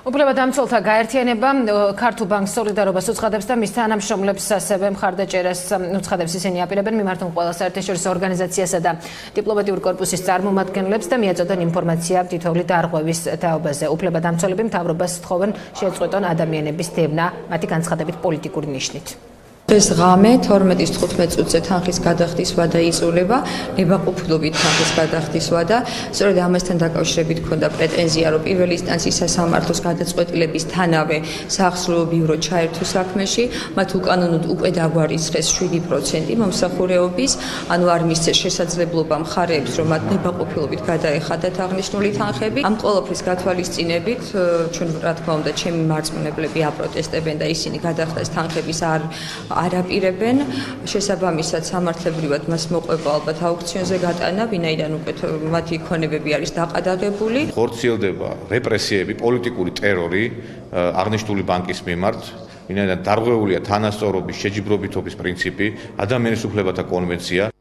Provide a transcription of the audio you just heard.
უფლებადამცველთა გაერთიანება ქართულ ბანკს სოლიდარობას უცხადებს და მის თანამშრომლებს ასევე მხარდაჭერას უცხადებს. ისინი აპირებენ მიმართონ ყველა საერთაშორისო ორგანიზაციასა და დიპლომატიურ კორპუსის წარმომადგენლებს და მიაწოდონ ინფორმაცია თითოეული დარღვევის თაობაზე. უფლებადამცველები მთავრობას სთხოვენ შეწყვეტონ ადამიანების დევნა მათი განცხადებით პოლიტიკური ნიშნით. დღეს ღამე 12:15 წუთზე თანხის გადახდის ვადა იწულება, ნებაყოფლობით თანხის გადახდის ვადა. სწორედ ამასთან დაკავშირებით ჰქონდა პრეტენზია, რომ პირველი ინსტანციის სასამართლოს გადაწყვეტილების თანავე საახსოვრო ბიურო ჩაერთო საქმეში, მათ უკანონოდ უკვე დაგვარიცხეს 7% მომსახურეობის, ანუ არ მისცეს შესაძლებლობა მხარეებს, რომ მათ ნებაყოფლობით გადაეხადათ აღნიშნული თანხები. ამ ყოველფრის გათვალისწინებით, ჩვენ რა თქმა უნდა, ჩემი მარწმუნებლები აპროტესტებენ და ისინი გადახდას თანხების არ აპირებენ, შესაბამისად სამართლებრივად მას მოყვება ალბათ აუქციონზე გატანა, ვინაიდან უკვე მათი ქონებები არის დაყადაღებული. ხორციელდება რეპრესიები, პოლიტიკური ტერორი აღნიშნული ბანკის მიმართ, ვინაიდან დარღვეულია თანასწორობის, შეჯიბრობითობის პრინციპი, ადამიანის უფლებათა კონვენცია.